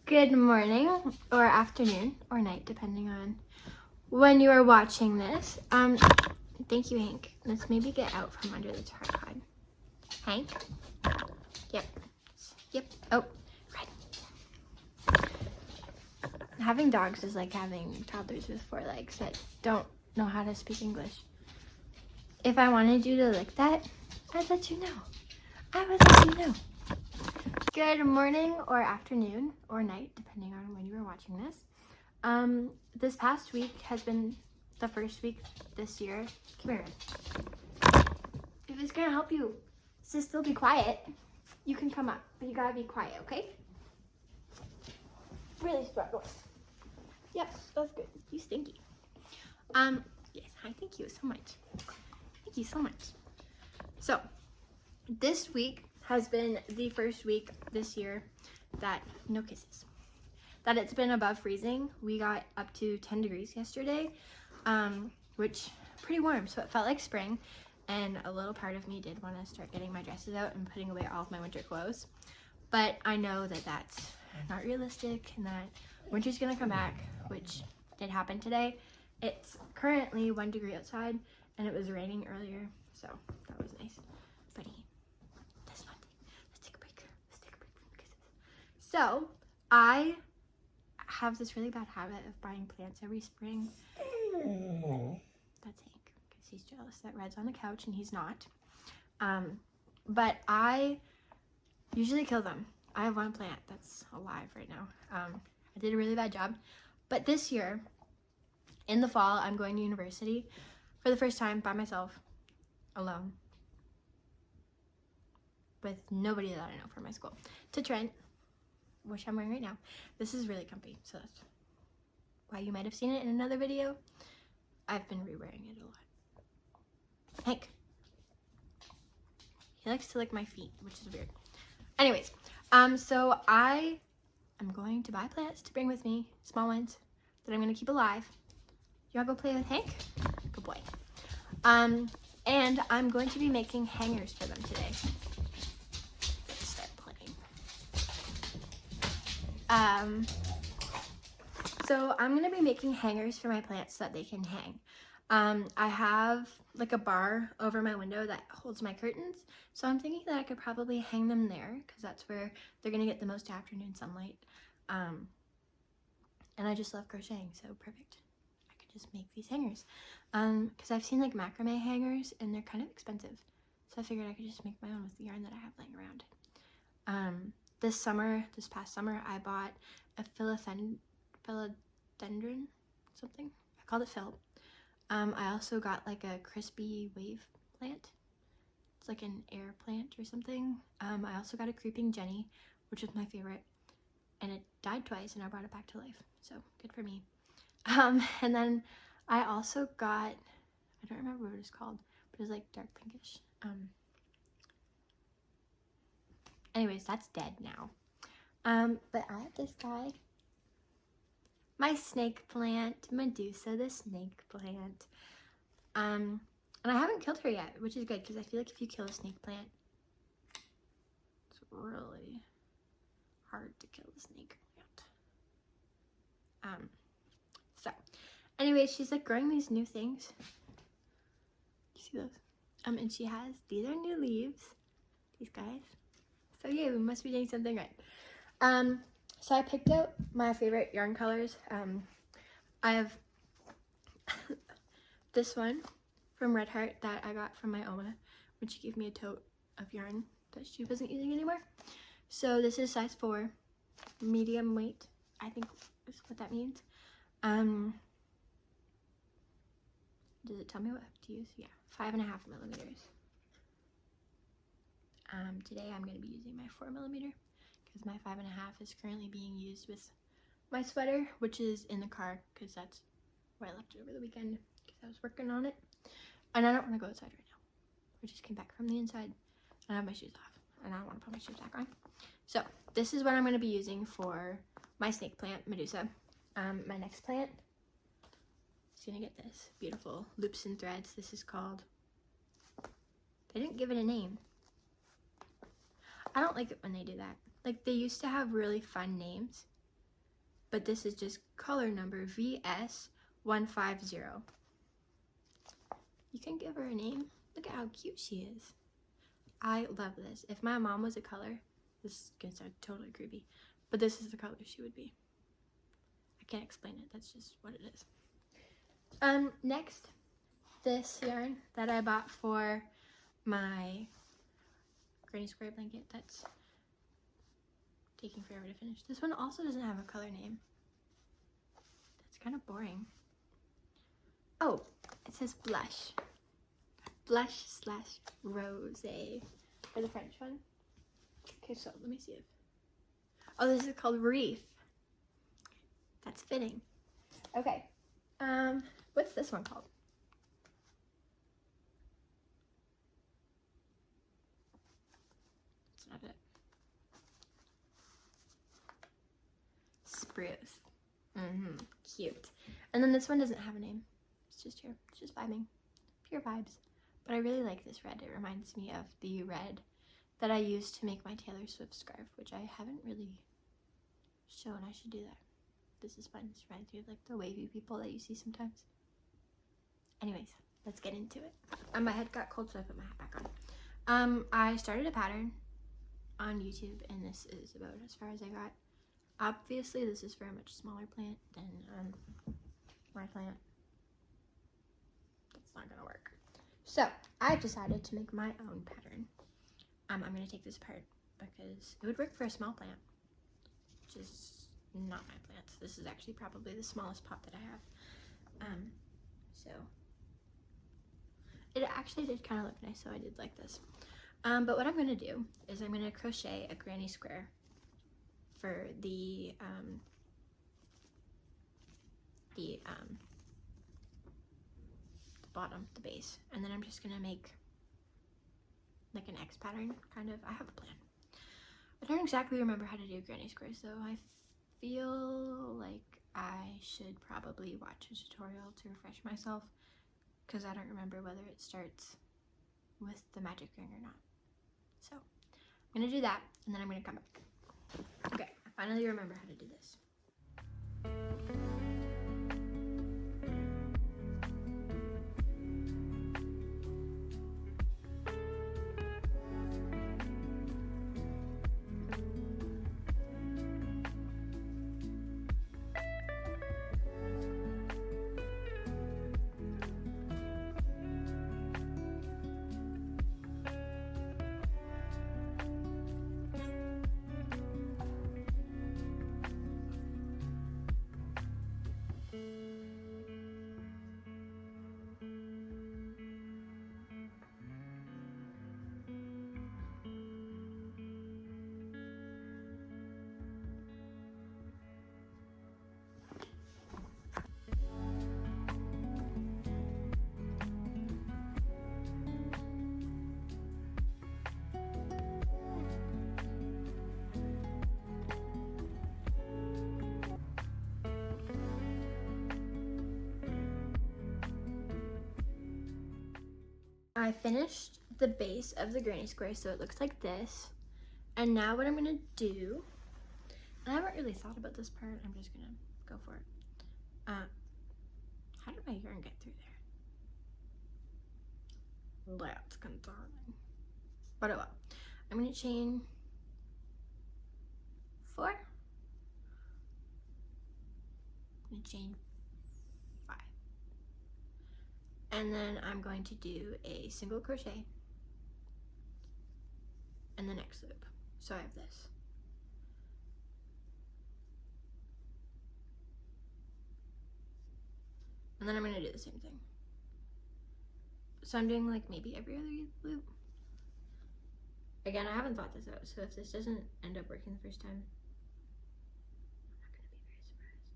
Good morning or afternoon or night, depending on when you are watching this. Thank you, Hank. Let's maybe get out from under the tripod. Hank? Yep. Yep. Oh, right. Having dogs is like having toddlers with 4 legs that don't know how to speak English. If I wanted you to lick that, I'd let you know. I would let you know. Good morning or afternoon or night, depending on when you are watching this. This past week has been the first week this year. Come here. If it's gonna help you to still be quiet, you can come up, but you gotta be quiet, okay? Really struggling. Yep, that's good. You stinky. Yes, hi, thank you so much. Thank you so much. So, this week has been the first week this year that, no kisses, that it's been above freezing. We got up to 10 degrees yesterday, which pretty warm, so it felt like spring, and a little part of me did want to start getting my dresses out and putting away all of my winter clothes, but I know that that's not realistic and that winter's gonna come back, which did happen today. It's currently 1 degree outside and it was raining earlier, so that was nice. Buddy, that's one thing. Let's take a break. Let's take a break from the kisses. So I have this really bad habit of buying plants every spring. That's Hank, because he's jealous that Red's on the couch and he's not. But I usually kill them. I have one plant that's alive right now. I did a really bad job. But this year, in the fall, I'm going to university for the first time by myself, alone, with nobody that I know from my school, to Trent, which I'm wearing right now. This is really comfy, so that's why you might have seen it in another video. I've been re-wearing it a lot. Hank. He likes to lick my feet, which is weird. Anyways, so I am going to buy plants to bring with me, small ones, that I'm going to keep alive. You want to go play with Hank? Good boy. And I'm going to be making hangers for them today. Let's start playing. So I'm going to be making hangers for my plants so that they can hang. I have like a bar over my window that holds my curtains, so I'm thinking that I could probably hang them there because that's where they're going to get the most afternoon sunlight. And I just love crocheting, so perfect. I could just make these hangers. Because I've seen like macrame hangers and they're kind of expensive, so I figured I could just make my own with the yarn that I have laying around. This past summer, I bought a philodendron, something. I called it Phil. I also got like a crispy wave plant. It's like an air plant or something. I also got a creeping Jenny, which was my favorite, and it died twice and I brought it back to life, so good for me. And then I also got, I don't remember what it was called, but it was like dark pinkish. Anyways, that's dead now. But I have this guy, my snake plant, Medusa the snake plant. And I haven't killed her yet, which is good because I feel like if you kill a snake plant, it's really hard to kill a snake plant. So anyways, she's like growing these new things. You see those? And she has, these are new leaves, these guys. So yeah, we must be doing something right. So I picked out my favorite yarn colors. I have this one from Red Heart that I got from my Oma when she gave me a tote of yarn that she wasn't using anymore. So this is size 4, medium weight, I think is what that means. Does it tell me what to use? Yeah, 5.5 millimeters. Today I'm going to be using my 4 millimeter because my 5.5 is currently being used with my sweater, which is in the car because that's where I left it over the weekend because I was working on it. And I don't want to go outside right now. I just came back from the inside and I have my shoes off and I don't want to put my shoes back on. So this is what I'm going to be using for my snake plant, Medusa. My next plant is going to get this beautiful loops and threads. This is called, they didn't give it a name. I don't like it when they do that. Like, they used to have really fun names but this is just color number VS150. You can give her a name. Look at how cute she is. I love this. If my mom was a color, this is gonna sound totally creepy, but this is the color she would be. I can't explain it. That's just what it is. Next, this yarn that I bought for my granny square blanket that's taking forever to finish. This one also doesn't have a color name. That's kind of boring. Oh, it says blush. Blush / rose for the French one. Okay, so let me see if... Oh, this is called Reef. That's fitting. Okay. What's this one called? That's not it. Spruce. Cute. And then this one doesn't have a name. It's just here. It's just vibing. Pure vibes. But I really like this red. It reminds me of the red that I used to make my Taylor Swift scarf, which I haven't really shown. I should do that. This is fun. This reminds me of like the wavy people that you see sometimes. Anyways, let's get into it. My head got cold, so I put my hat back on. I started a pattern on YouTube, and this is about as far as I got. Obviously, this is for a much smaller plant than my plant. That's not gonna work. So I've decided to make my own pattern. I'm gonna take this apart because it would work for a small plant, which is not my plants. This is actually probably the smallest pot that I have. So it actually did kind of look nice, so I did like this. But what I'm gonna do is I'm gonna crochet a granny square for the bottom, the base, and then I'm just gonna make like an X pattern, kind of. I have a plan. I don't exactly remember how to do granny squares, so I feel like I should probably watch a tutorial to refresh myself, because I don't remember whether it starts with the magic ring or not. So I'm gonna do that, and then I'm gonna come back. Okay, I finally remember how to do this. I finished the base of the granny square, so it looks like this. And now what I'm gonna do, and I haven't really thought about this part, I'm just gonna go for it. How did my yarn get through there? That's concerning. But oh well. I'm gonna chain 4. I'm gonna chain 5. And then I'm going to do a single crochet in the next loop. So I have this. And then I'm gonna do the same thing. So I'm doing like maybe every other loop. Again, I haven't thought this out, so if this doesn't end up working the first time, I'm not gonna be very surprised.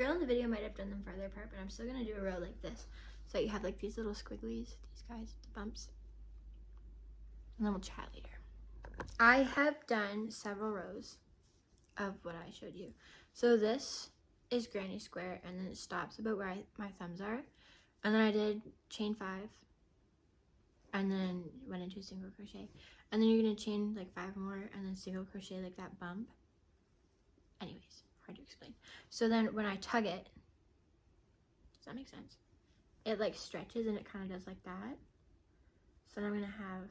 girl in the video might have done them farther apart, but I'm still gonna do a row like this. So you have like these little squigglies, these guys, bumps. And then we'll chat later. I have done several rows of what I showed you. So this is granny square, and then it stops about where my thumbs are. And then I did chain 5, and then went into a single crochet. And then you're gonna chain like 5 more, and then single crochet like that bump. Anyways, hard to explain. So then when I tug it, does that make sense? It like stretches and it kind of does like that. So then I'm gonna have,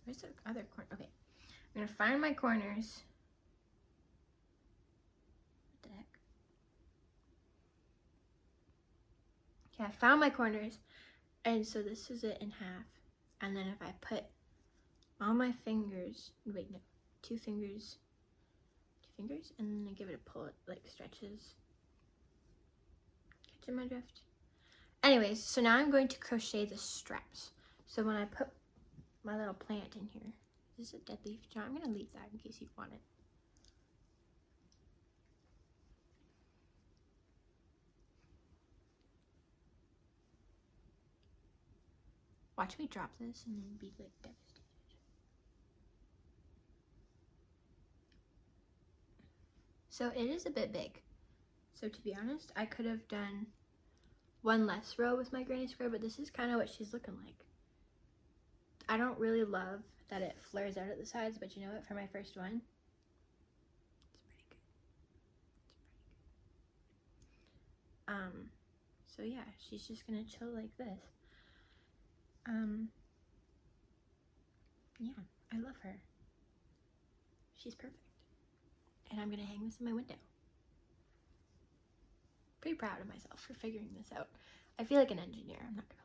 where's the other corner? Okay, I'm gonna find my corners. What the heck? Okay, I found my corners, and so this is it in half. And then if I put all my fingers, wait, no, 2 fingers, and then I give it a pull, it like stretches. Catching my drift? Anyways, so now I'm going to crochet the straps. So when I put my little plant in here, this is a dead leaf. John, I'm gonna leave that in case you want it. Watch me drop this and then be like devastated. So it is a bit big. So to be honest, I could have done one less row with my granny square, but this is kind of what she's looking like. I don't really love that it flares out at the sides, but you know what, for my first one, it's pretty good. It's pretty good. So yeah, she's just gonna chill like this. Yeah, I love her. She's perfect. And I'm gonna hang this in my window. Pretty proud of myself for figuring this out. I feel like an engineer, I'm not gonna